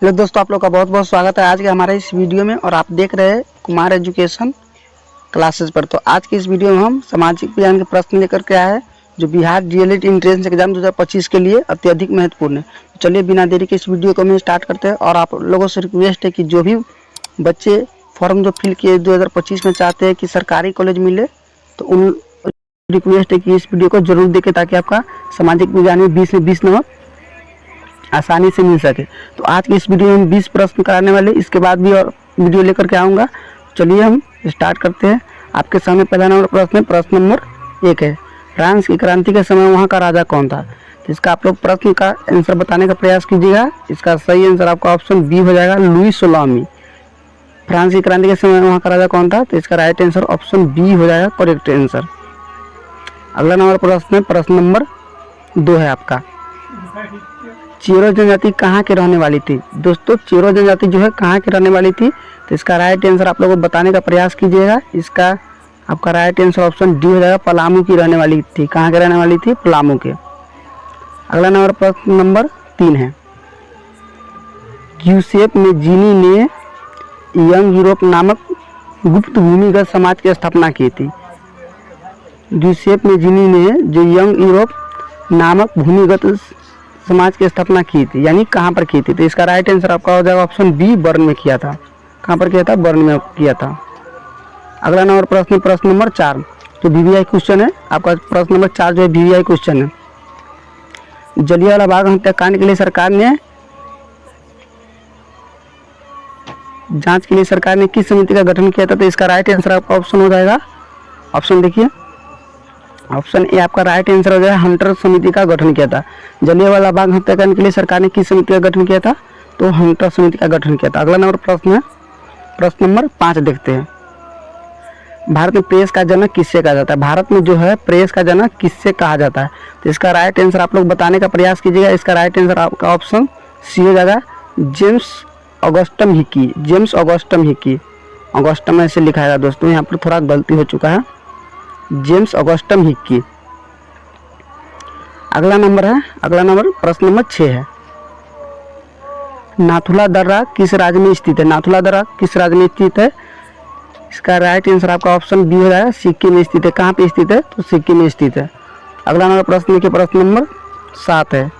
Hello दोस्तों, आप लोग का बहुत बहुत स्वागत है आज के हमारे इस वीडियो में। और आप देख रहे हैं कुमार एजुकेशन क्लासेस पर। तो आज की इस वीडियो में हम सामाजिक विज्ञान के प्रश्न लेकर के आए हैं जो बिहार डीएलएड एंट्रेंस एग्जाम 2025 के लिए अत्यधिक महत्वपूर्ण है। तो चलिए बिना देरी के इस वीडियो को हम स्टार्ट करते हैं। और आप लोगों से रिक्वेस्ट है कि जो भी बच्चे फॉर्म जो फिल किए 2025 में चाहते हैं कि सरकारी कॉलेज मिले, तो उन रिक्वेस्ट है कि इस वीडियो को जरूर देखें ताकि आपका सामाजिक विज्ञान में 20 में 20 नंबर आसानी से मिल सके। तो आज की इस वीडियो में 20 प्रश्न कराने वाले, इसके बाद भी और वीडियो लेकर के आऊँगा। चलिए हम स्टार्ट करते हैं। आपके सामने पहला नंबर प्रश्न है, प्रश्न नंबर 1 है, फ्रांस की क्रांति के समय वहाँ का राजा कौन था। तो इसका आप लोग प्रश्न का आंसर बताने का प्रयास कीजिएगा। इसका सही आंसर आपका ऑप्शन बी हो जाएगा, लुई 16वीं। फ्रांस की क्रांति के समय वहाँ का राजा कौन था, तो इसका राइट आंसर ऑप्शन बी हो जाएगा, करेक्ट आंसर। अगला नंबर प्रश्न है, प्रश्न नंबर 2 है आपका, चेरो जनजाति कहाँ के रहने वाली थी। दोस्तों, चेरो जनजाति जो है कहाँ की रहने वाली थी, तो इसका राइट आंसर आप लोगों को बताने का प्रयास कीजिएगा। इसका आपका राइट आंसर ऑप्शन डी हो जाएगा, पलामू की रहने वाली थी। कहाँ के रहने वाली थी, पलामू के। अगला नंबर प्रश्न नंबर 3 है, यूसेफ में जीनी ने यंग यूरोप नामक गुप्त भूमिगत समाज की स्थापना की थी। यूसेफ में जीनी ने जो यंग यूरोप नामक भूमिगत समाज की स्थापना की थी, यानी कहाँ पर की थी, तो इसका राइट आंसर आपका हो जाएगा ऑप्शन बी, बर्न में किया था। कहाँ पर किया था, बर्न में किया था। अगला नंबर प्रश्न, प्रश्न नंबर 4 जो वीवीआई क्वेश्चन है आपका, प्रश्न नंबर 4 जो है वीवीआई क्वेश्चन है, जलियांवाला बाग हत्याकांड के लिए सरकार ने जांच के लिए सरकार ने किस समिति का गठन किया था, तो इसका राइट आंसर आपका ऑप्शन हो जाएगा, ऑप्शन देखिए, ऑप्शन ए आपका राइट आंसर हो जाएगा, हंटर समिति का गठन किया था। जलियांवाला बाग हत्याकांड के लिए सरकार ने किस समिति का गठन किया था, तो हंटर समिति का गठन किया था। अगला नंबर प्रश्न है, प्रश्न नंबर 5 देखते हैं, भारत में प्रेस का जनक किससे कहा जाता है। भारत में जो है प्रेस का जनक किससे कहा जाता है, तो इसका राइट आंसर आप लोग बताने का प्रयास कीजिएगा। इसका राइट आंसर आपका ऑप्शन सी हो जाएगा, जेम्स ऑगस्टम हिकी। जेम्स ऑगस्टम हिकी, ऑगस्टम ऐसे लिखा है दोस्तों, यहाँ पर थोड़ा गलती हो चुका है, जेम्स ऑगस्टम हिकी। अगला नंबर है, अगला नंबर प्रश्न नंबर 6 है, नाथुला दर्रा किस राज्य में स्थित है। नाथुला दर्रा किस राज्य में स्थित है, इसका राइट आंसर आपका ऑप्शन बी हो जाएगा, सिक्किम में स्थित है। कहाँ पे स्थित है, तो सिक्किम में स्थित है। अगला नंबर प्रश्न देखिए, प्रश्न नंबर 7 है,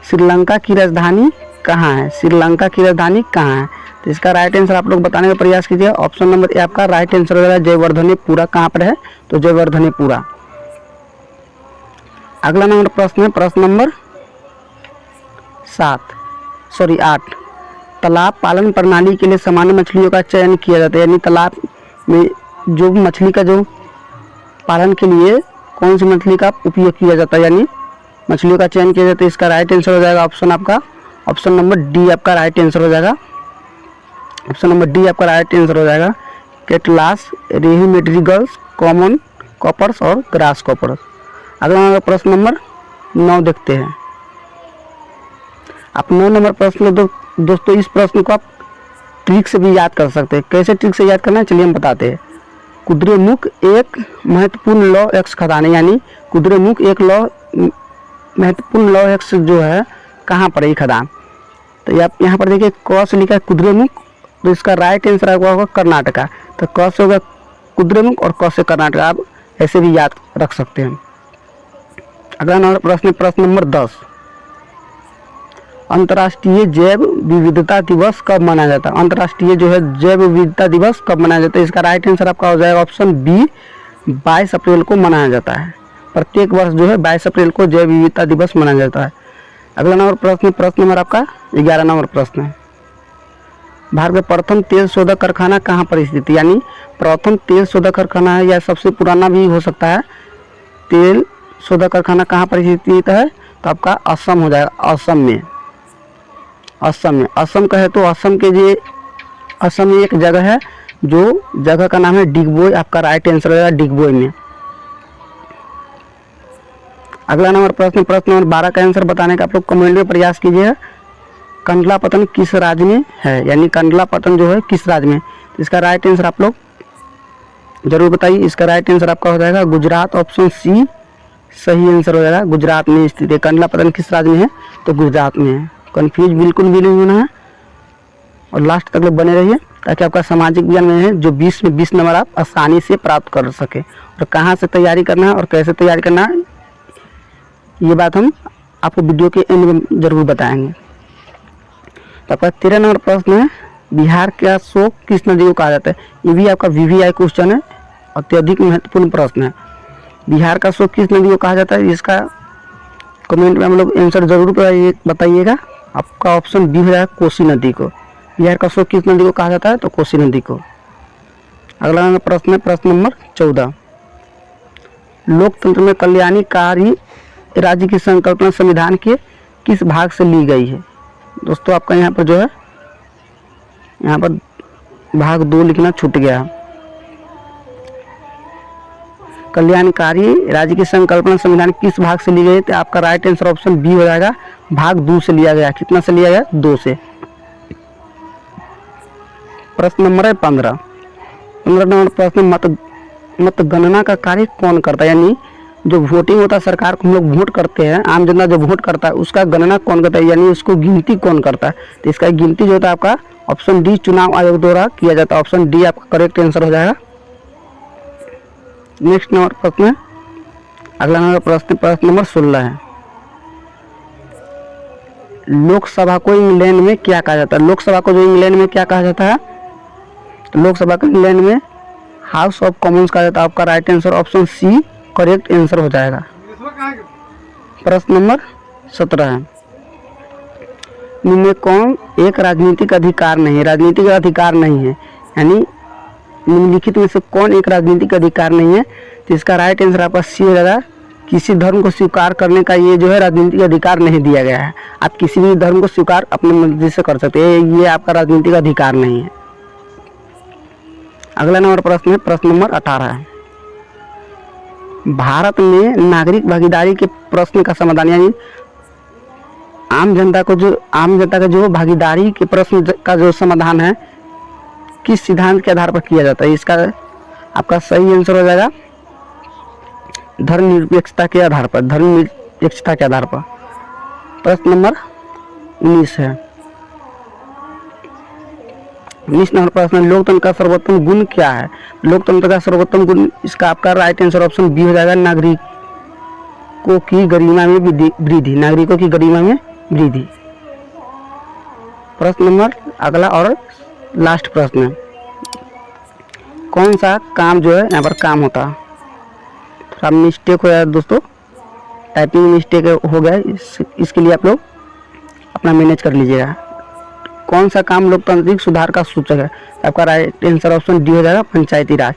श्रीलंका की राजधानी कहाँ है। श्रीलंका की राजधानी कहाँ है, तो इसका राइट आंसर आप लोग बताने का प्रयास कीजिए। ऑप्शन नंबर ए आपका राइट आंसर हो जाएगा, जयवर्धनेपुरा। कहाँ पर है, तो जयवर्धनेपुरा। अगला नंबर प्रश्न है, प्रश्न नंबर 8, तालाब पालन प्रणाली के लिए सामान्य मछलियों का चयन किया जाता है, यानी तालाब में जो मछली का जो पालन के लिए कौन सी मछली का उपयोग किया जाता है, यानी मछलियों का चयन किया जाता है। इसका राइट आंसर हो जाएगा ऑप्शन आपका, ऑप्शन नंबर डी आपका राइट आंसर हो जाएगा, ऑप्शन नंबर डी आपका राइट आंसर हो जाएगा, कैटलास, रेही मेड्रिगल्स, कॉमन कॉपर्स और ग्रास कॉपर्स। अगला प्रश्न नंबर 9 देखते हैं। आप 9 नंबर प्रश्न दोस्तों, इस प्रश्न को आप ट्रिक से भी याद कर सकते हैं। कैसे ट्रिक से याद करना है, चलिए हम बताते हैं। कुद्रेमुख एक महत्वपूर्ण लौ एक्स खदान है, यानी कुद्रेमुख एक लौ महत्वपूर्ण लौ एक्स जो है कहाँ पर है खदान, तो आप यहाँ पर देखिए क से लिखा है कुद्रेमुख, तो इसका राइट आंसर आपका होगा कर्नाटका। तो क से होगा कुद्रेमुख और क से कर्नाटका, आप ऐसे भी याद रख सकते हैं। अगला नंबर प्रश्न, प्रश्न नंबर 10, अंतर्राष्ट्रीय जैव विविधता दिवस कब मनाया जाता है। अंतर्राष्ट्रीय जो है जैव विविधता दिवस कब मनाया जाता है, इसका राइट आंसर आपका हो जाएगा ऑप्शन बी, 22 अप्रैल को मनाया जाता है। प्रत्येक वर्ष जो है 22 अप्रैल को जैव विविधता दिवस मनाया जाता है। अगला नंबर प्रश्न, प्रश्न नंबर आपका 11 नंबर प्रश्न है, भारत में प्रथम तेल शोधक कारखाना कहाँ पर स्थित है, यानी प्रथम तेल शोधक कारखाना है या सबसे पुराना भी हो सकता है, तेल शोधक कारखाना कहाँ पर स्थित है, तो आपका असम हो जाएगा, असम में। असम में, असम कहे तो असम के लिए, असम में एक जगह है जो जगह का नाम है डिगबोई, आपका राइट आंसर हो जाएगा डिगबोई में। अगला नंबर प्रश्न, प्रश्न नंबर 12 का आंसर बताने का आप लोग कमेंट में प्रयास कीजिए। कंडला पतन किस राज्य में है, यानी कंडला पतन जो है किस राज्य में, तो इसका राइट आंसर आप लोग जरूर बताइए। इसका राइट आंसर आपका हो जाएगा गुजरात, ऑप्शन सी सही आंसर हो जाएगा, गुजरात में स्थित है। कंडला पतन किस राज्य में है, तो गुजरात में है। कंफ्यूज बिल्कुल भी नहीं होना है। और लास्ट तक लोग बने रहिए ताकि आपका सामाजिक विज्ञान में है जो 20 में 20 नंबर आप आसानी से प्राप्त कर सके। और कहाँ से तैयारी करना है और कैसे तैयारी करना है ये बात हम आपको वीडियो के एंड में ज़रूर बताएंगे। तो आपका 13 नंबर प्रश्न है, बिहार का शोक किस नदी को कहा जाता है। ये भी आपका VVI क्वेश्चन है, अत्यधिक महत्वपूर्ण प्रश्न है। बिहार का शोक किस नदी को कहा जाता है, इसका कमेंट में हम लोग आंसर जरूर बताइएगा। आपका ऑप्शन बी हो जाएगा कोसी नदी को। बिहार का शोक किस नदी को कहा जाता है, तो कोसी नदी को। अगला प्रश्न है प्रश्न नंबर 14, लोकतंत्र में कल्याणकारी राज्य की संकल्पना संविधान के किस भाग से ली गई है। दोस्तों आपका यहाँ पर जो है, यहाँ पर भाग 2 लिखना छूट गया। कल्याणकारी राज्य की संकल्पना संविधान किस भाग से ली गई, तो आपका राइट आंसर ऑप्शन बी हो जाएगा, भाग 2 से लिया गया। कितना से लिया गया, 2 से। प्रश्न नंबर है 15 नंबर प्रश्न, मतगणना का कार्य कौन करता है, यानी जो वोटिंग होता है, सरकार को हम लोग वोट करते हैं, आम जनता जो वोट करता है उसका गणना कौन करता है, यानी उसको गिनती कौन करता है। तो इसका गिनती जो होता है आपका ऑप्शन डी चुनाव आयोग द्वारा किया जाता है। ऑप्शन डी आपका करेक्ट आंसर हो जाएगा। नेक्स्ट नंबर प्रश्न है, अगला नंबर प्रश्न नंबर 16 है, लोकसभा को इंग्लैंड में क्या कहा जाता है। लोकसभा को जो इंग्लैंड में क्या कहा जाता है, तो लोकसभा को इंग्लैंड में हाउस ऑफ कॉमन्स कहा जाता है। आपका right answer option C correct answer हो जाएगा। प्रश्न नंबर 17 है, निम्न कौन एक राजनीतिक अधिकार नहीं, राजनीतिक अधिकार नहीं है, यानी निम्नलिखित में से कौन एक राजनीतिक अधिकार नहीं है। तो इसका राइट आंसर आपका सी हो जाएगा, किसी धर्म को स्वीकार करने का ये जो है राजनीतिक अधिकार नहीं दिया गया है। आप किसी भी धर्म को स्वीकार अपने मर्जी से कर सकते हैं, ये आपका राजनीतिक अधिकार नहीं है। अगला नंबर प्रश्न है प्रश्न नंबर 18 है, भारत में नागरिक भागीदारी के प्रश्न का समाधान, यानी आम जनता का जो भागीदारी के प्रश्न का जो समाधान है किस सिद्धांत के आधार पर किया जाता है। इसका आपका सही आंसर हो जाएगा धर्मनिरपेक्षता के आधार पर, धर्मनिरपेक्षता के आधार पर। प्रश्न नंबर 19 है, 19 नंबर प्रश्न, लोकतंत्र का सर्वोत्तम गुण क्या है। लोकतंत्र का सर्वोत्तम गुण, इसका आपका राइट आंसर ऑप्शन बी हो जाएगा, नागरिकों की गरिमा में वृद्धि, नागरिकों की गरिमा में वृद्धि। प्रश्न नंबर अगला और लास्ट प्रश्न है, कौन सा काम जो है यहाँ पर काम होता है। थोड़ा मिस्टेक हो गया दोस्तों, टाइपिंग मिस्टेक हो गया, इसके लिए आप लोग अपना मैनेज कर लीजिएगा। कौन सा काम लोकतांत्रिक सुधार का सूचक है, आपका राइट आंसर ऑप्शन डी हो जाएगा, पंचायती राज।